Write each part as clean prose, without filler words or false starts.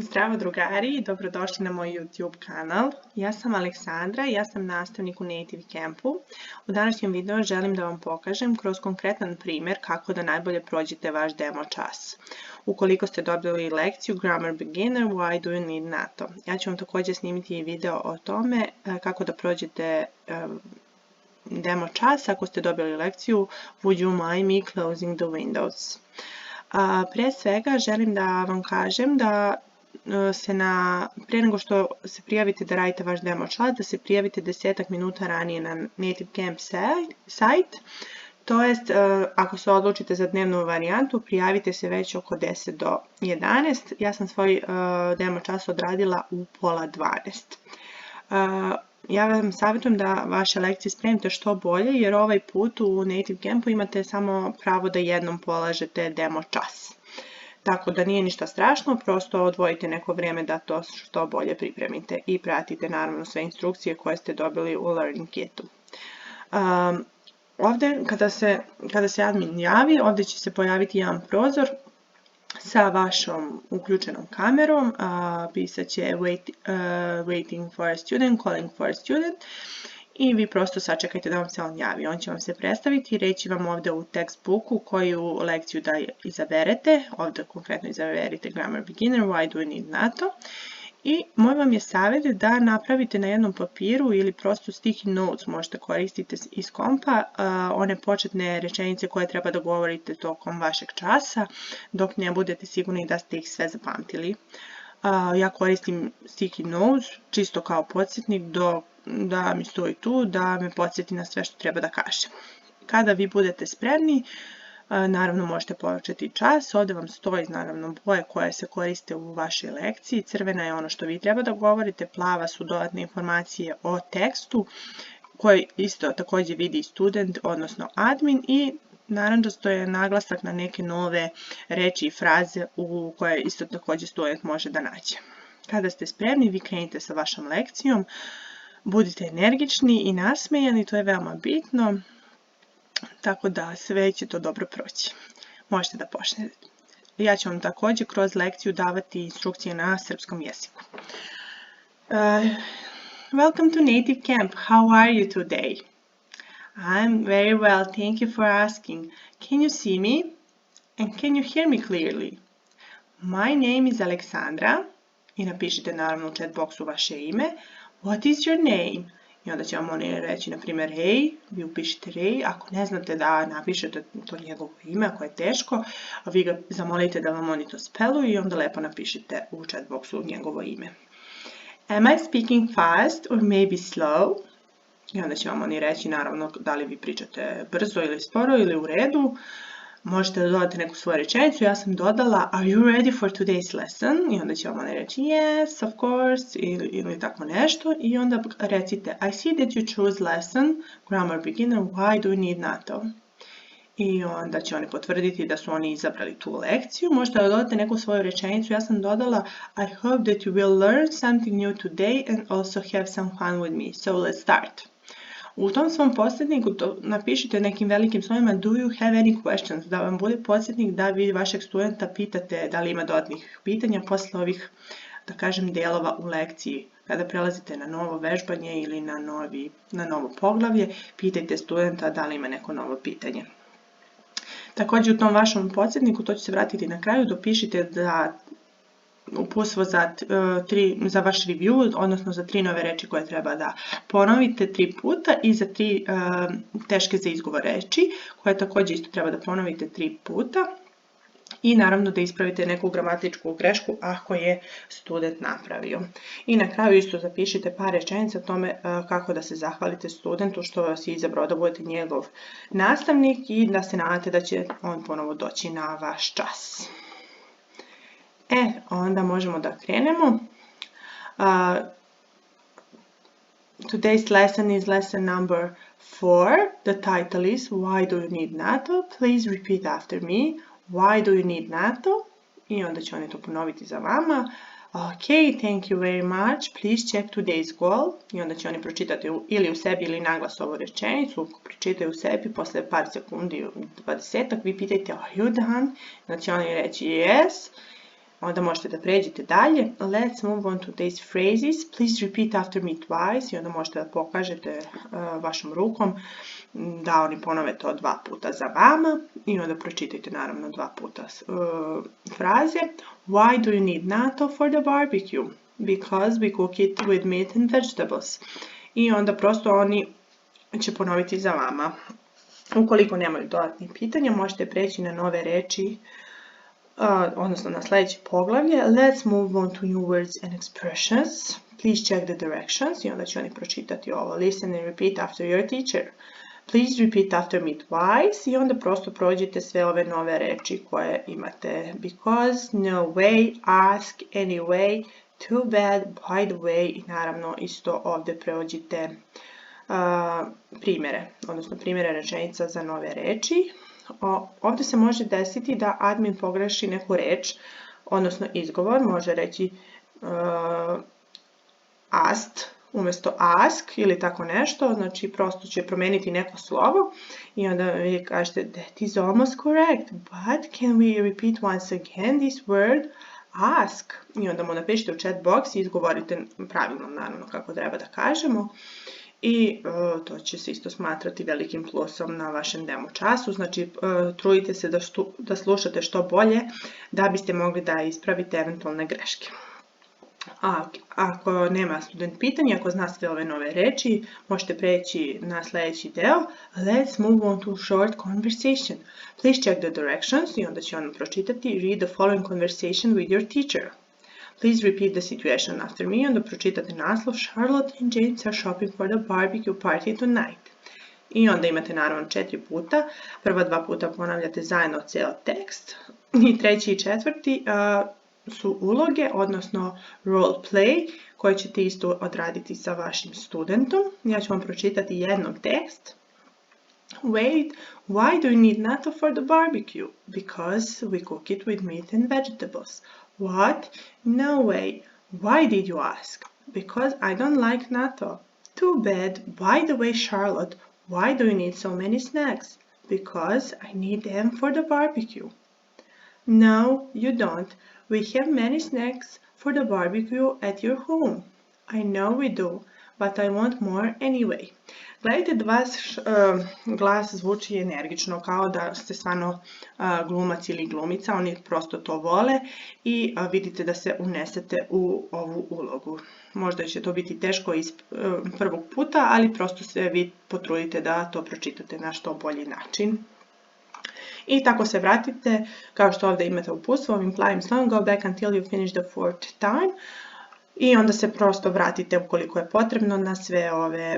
Zdravo drugari i dobrodošli na moj YouTube kanal. Ja sam Aleksandra i ja sam nastavnik u Native Campu. U današnjem videu želim da vam pokažem kroz konkretan primjer kako da najbolje prođete vaš demo čas. Ukoliko ste dobili lekciju Grammar Beginner, Why do you need NATO? Ja ću vam također snimiti i video o tome kako da prođete demo čas ako ste dobili lekciju Would you mind me closing the windows? Prije svega želim da vam kažem da prije nego što se prijavite da radite vaš demo čas, da se prijavite 10 minuta ranije na Native Camp sajt. To jest, ako se odlučite za dnevnu varijantu, prijavite se već oko 10 do 11. Ja sam svoj demo čas odradila u pola 12. Ja vam savjetujem da vaše lekcije spremite što bolje, jer ovaj put u Native Campu imate samo pravo da jednom polažete demo čas. Tako da nije ništa strašno, prosto odvojite neko vrijeme da to što bolje pripremite i pratite naravno sve instrukcije koje ste dobili u Learning Kitu. Ovdje kada se admin javi, ovdje će se pojaviti jedan prozor sa vašom uključenom kamerom, pisat će waiting for a student, calling for a student i vi prosto sačekajte da vam se on javi. On će vam se predstaviti i reći vam ovdje u textbooku koju lekciju da izaberete. Ovdje konkretno izaberite Grammar Beginner, Why do you need NATO? I moj vam je savjet da napravite na jednom papiru ili prosto sticky notes možete koristiti iz kompa, one početne rečenice koje treba da govorite tokom vašeg časa, dok ne budete sigurni da ste ih sve zapamtili. Ja koristim sticky notes čisto kao podsjetnik da mi stoji tu, da me podsjeti na sve što treba da kažem. Kada vi budete spremni, naravno možete početi čas. Ovdje vam stoji naravno boje koje se koriste u vašoj lekciji. Crvena je ono što vi treba da govorite, plava su dodatne informacije o tekstu koje isto također vidi student, odnosno admin, i narančasto je naglasak na neke nove reči i fraze u koje isto također student može da nađe. Kada ste spremni, vi krenite sa vašom lekcijom. Budite energični i nasmejani, to je veoma bitno, tako da sve će to dobro proći. Možete da počnete. Ja ću vam također kroz lekciju davati instrukcije na srpskom jeziku. Welcome to Native Camp. How are you today? I'm very well, thank you for asking. Can you see me? And can you hear me clearly? My name is Aleksandra. I napišite naravno u chat boxu vaše ime. What is your name? I onda će vam oni reći, na primjer, Ray, vi upišite Ray. Ako ne znate da napišete to njegovo ime, ako je teško, vi ga zamolite da vam oni to speluju i onda lepo napišite u chat boxu njegovo ime. Am I speaking fast or maybe slow? I onda će vam oni reći, naravno, da li vi pričate brzo ili sporo ili u redu. Možete da dodate neku svoju rečenicu. Ja sam dodala, are you ready for today's lesson? I onda će vam oni reći, yes, of course, ili tako nešto. I onda recite, I see that you chose lesson, Grammar Beginner, why do you need NATO? I onda će oni potvrditi da su oni izabrali tu lekciju. Možete da dodate neku svoju rečenicu. Ja sam dodala, I hope that you will learn something new today and also have some fun with me. So let's start. U tom svom podsjetniku napišite nekim velikim slovima do you have any questions, da vam bude podsjetnik da vi vašeg studenta pitate da li ima dodatnih pitanja posle ovih, da kažem, delova u lekciji. Kada prelazite na novo vežbanje ili na novo poglavlje, pitajte studenta da li ima neko novo pitanje. Također u tom vašem podsjetniku, to će se vratiti na kraju, dopišite da uputstvo za vaš review, odnosno za 3 nove reči koje treba da ponovite 3 puta i za 3 teške za izgovor reči koje također isto treba da ponovite 3 puta i naravno da ispravite neku gramatičku grešku ako je student napravio. I na kraju isto zapišite par rečenica o tome kako da se zahvalite studentu što vas je izabrao da budete njegov nastavnik i da se nadate da će on ponovo doći na vaš čas. Onda možemo da krenemo. Today's lesson is lesson number 4. The title is Why do you need NATO? Please repeat after me. Why do you need NATO? I onda će oni to ponoviti za vama. Okay, thank you very much. Please check today's goal. I onda će oni pročitati ili u sebi ili naglas ovu rečenicu. Ako pročitaju u sebi, posle par sekundi, 20-ak, vi pitajte, are you done? Onda će oni reći yes. Onda možete da pređete dalje. Let's move on to these phrases. Please repeat after me twice. I onda možete da pokažete vašom rukom da oni ponove to 2 puta za vama. I onda pročitajte naravno 2 puta fraze. Why do you need natto for the barbecue? Because we cook it with meat and vegetables. I onda prosto oni će ponoviti za vama. Ukoliko nemaju dodatnih pitanja, možete preći na nove reči, odnosno na sljedeće poglavlje. Let's move on to new words and expressions. Please check the directions. I onda će oni pročitati ovo. Listen and repeat after your teacher. Please repeat after me twice. I onda prosto prođite sve ove nove reči koje imate. Because, no way, ask, anyway, too bad, by the way. I naravno isto ovdje prođite primjere, odnosno primjere rečenica za nove reči. Ovdje se može desiti da admin pogreši neku reč, odnosno izgovor, može reći asked umjesto ask ili tako nešto, znači prosto će promijeniti neko slovo i onda vi kažete that is almost correct, but can we repeat once again this word ask? I onda mu napišite u chat box i izgovorite pravilno, naravno kako treba da kažemo. I to će se isto smatrati velikim plusom na vašem demo času, znači trudite se da slušate što bolje da biste mogli da ispravite eventualne greške. Ako nema student pitanja, ako zna sve ove nove reči, možete preći na sljedeći deo. Let's move on to short conversation. Please check the directions i onda će on pročitati read the following conversation with your teacher. Please repeat the situation after me. Onda pročitate naslov Charlotte and James are shopping for the barbecue party tonight. I onda imate naravno 4 puta. Prva 2 puta ponavljate zajedno cijel tekst. I treći i četvrti su uloge, odnosno role play, koje ćete isto odraditi sa vašim studentom. Ja ću vam pročitati jednom tekst. Wait, why do you need natto for the barbecue? Because we cook it with meat and vegetables. What? No way. Why did you ask? Because I don't like natto. Too bad. By the way, Charlotte, why do you need so many snacks? Because I need them for the barbecue. No, you don't. We have many snacks for the barbecue at your home. I know we do, but I want more anyway. Gledajte da vaš glas zvuči energično, kao da ste stvarno glumac ili glumica, oni prosto to vole i vidite da se unesete u ovu ulogu. Možda će to biti teško iz prvog puta, ali prosto se vi potrudite da to pročitate na što bolji način. I tako se vratite, kao što ovdje imate uputstvo, ovim plavim slovom, go back until you finish the 4th time. I onda se prosto vratite ukoliko je potrebno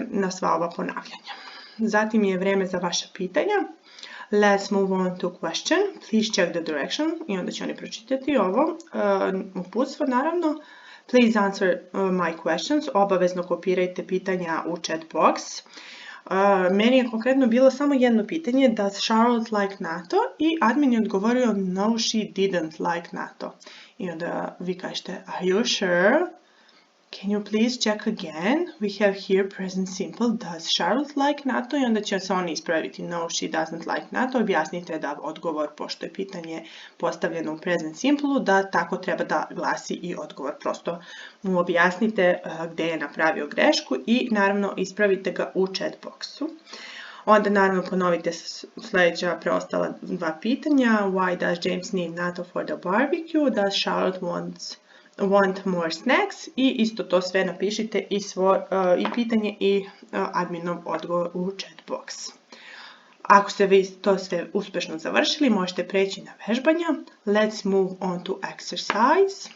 na sva ova ponavljanja. Zatim je vrijeme za vaša pitanja. Let's move on to question. Please check the direction. I onda će oni pročitati ovo uputstvo naravno. Please answer my questions. Obavezno kopirajte pitanja u chat box. Meni je konkretno bilo samo jedno pitanje, does Charlotte like natto? I admin je odgovorio no, she didn't like natto. I onda vi kažete, are you sure? Can you please check again? We have here present simple, does Charlotte like natto? I onda će se oni ispraviti, no, she doesn't like natto. Objasnite da odgovor, pošto je pitanje postavljeno u present simple, da tako treba da glasi i odgovor. Prosto mu objasnite gdje je napravio grešku i naravno ispravite ga u chat boxu. Onda naravno ponovite sljedeća preostala 2 pitanja. Why does James need natto for the barbecue? Does Charlotte want more snacks? I isto to sve napišite i pitanje i adminov odgovor u chat box. Ako ste vi to sve uspješno završili, možete preći na vežbanja. Let's move on to exercise.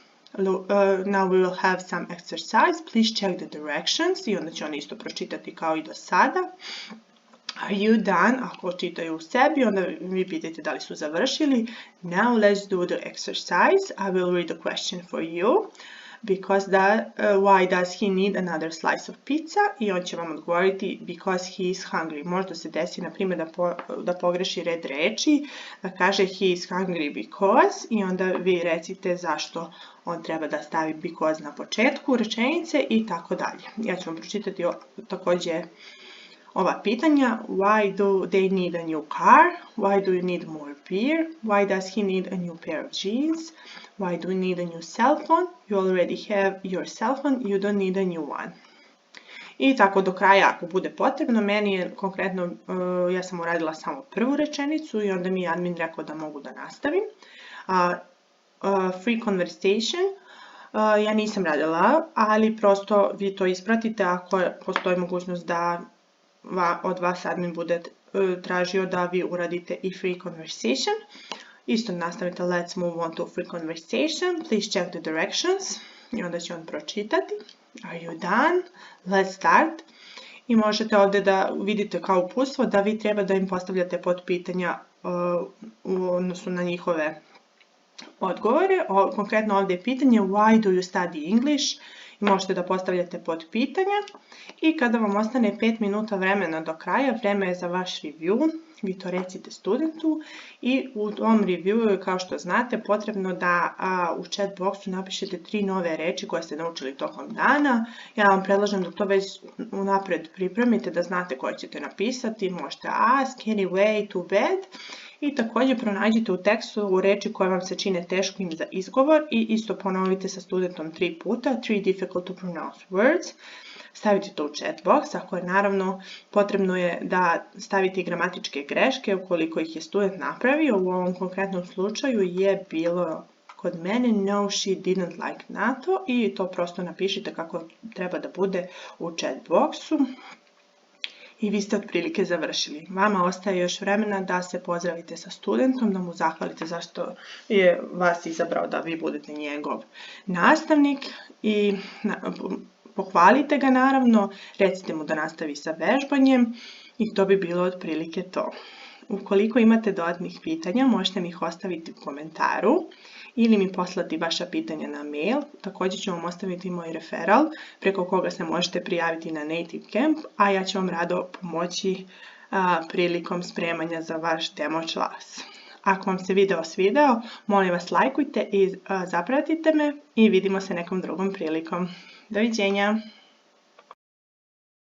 Now we will have some exercise. Please check the directions. I onda će oni isto pročitati kao i do sada. Are you done? Ako čitaju u sebi, onda vi pitajte da li su završili. Now let's do the exercise. I will read the question for you. Why does he need another slice of pizza? I on će vam odgovoriti because he is hungry. Možda se desi, na primjer, da pogreši red reči, da kaže he is hungry because i onda vi recite zašto on treba da stavi because na početku rečenice i tako dalje. Ja ću vam pročitati također ova pitanja. Why do they need a new car? Why do you need more beer? Why does he need a new pair of jeans? Why do you need a new cell phone? You already have your cell phone, you don't need a new one. I tako do kraja ako bude potrebno. Meni je konkretno, ja sam uradila samo prvu rečenicu i onda mi je admin rekao da mogu da nastavim. Free conversation, ja nisam radila, ali prosto vi to ispratite ako postoji mogućnost da od vas admin bude tražio da vi uradite i free conversation. Isto nastavite let's move on to free conversation, please check the directions i onda će on pročitati. Are you done? Let's start. I možete ovdje da vidite kao uputstvo da vi treba da im postavljate potpitanja u odnosu na njihove odgovore. Konkretno ovdje je pitanje why do you study English? I možete da postavljate potpitanja. I kada vam ostane 5 minuta vremena do kraja, vreme je za vaš review. Vi to recite studentu i u tom reviewu je, kao što znate, potrebno da u chat boxu napišete 3 nove reči koje ste naučili tokom dana. Ja vam predlažem da to već unapred pripremite, da znate koje ćete napisati. Možete ask, anyway, too bad. I također pronađite u tekstu reči koje vam se čine teškim za izgovor i isto ponovite sa studentom 3 puta, 3 difficult to pronounce words. Stavite to u chat box, ako je naravno potrebno je da stavite i gramatičke greške ukoliko ih je student napravio. U ovom konkretnom slučaju je bilo kod mene no she didn't like NATO i to prosto napišite kako treba da bude u chat boxu. I vi ste otprilike završili. Vama ostaje još vremena da se pozdravite sa studentom, da mu zahvalite zašto je vas izabrao da vi budete njegov nastavnik i pohvalite ga naravno, recite mu da nastavi sa vežbanjem i to bi bilo otprilike to. Ukoliko imate dodatnih pitanja, možete mi ih ostaviti u komentaru ili mi poslati vaša pitanja na mail. Također ću vam ostaviti moj referral preko koga se možete prijaviti na Native Camp, a ja ću vam rado pomoći prilikom spremanja za vaš demo čas. Ako vam se video svideo, molim vas lajkujte i zapratite me i vidimo se nekom drugom prilikom. Doviđenja!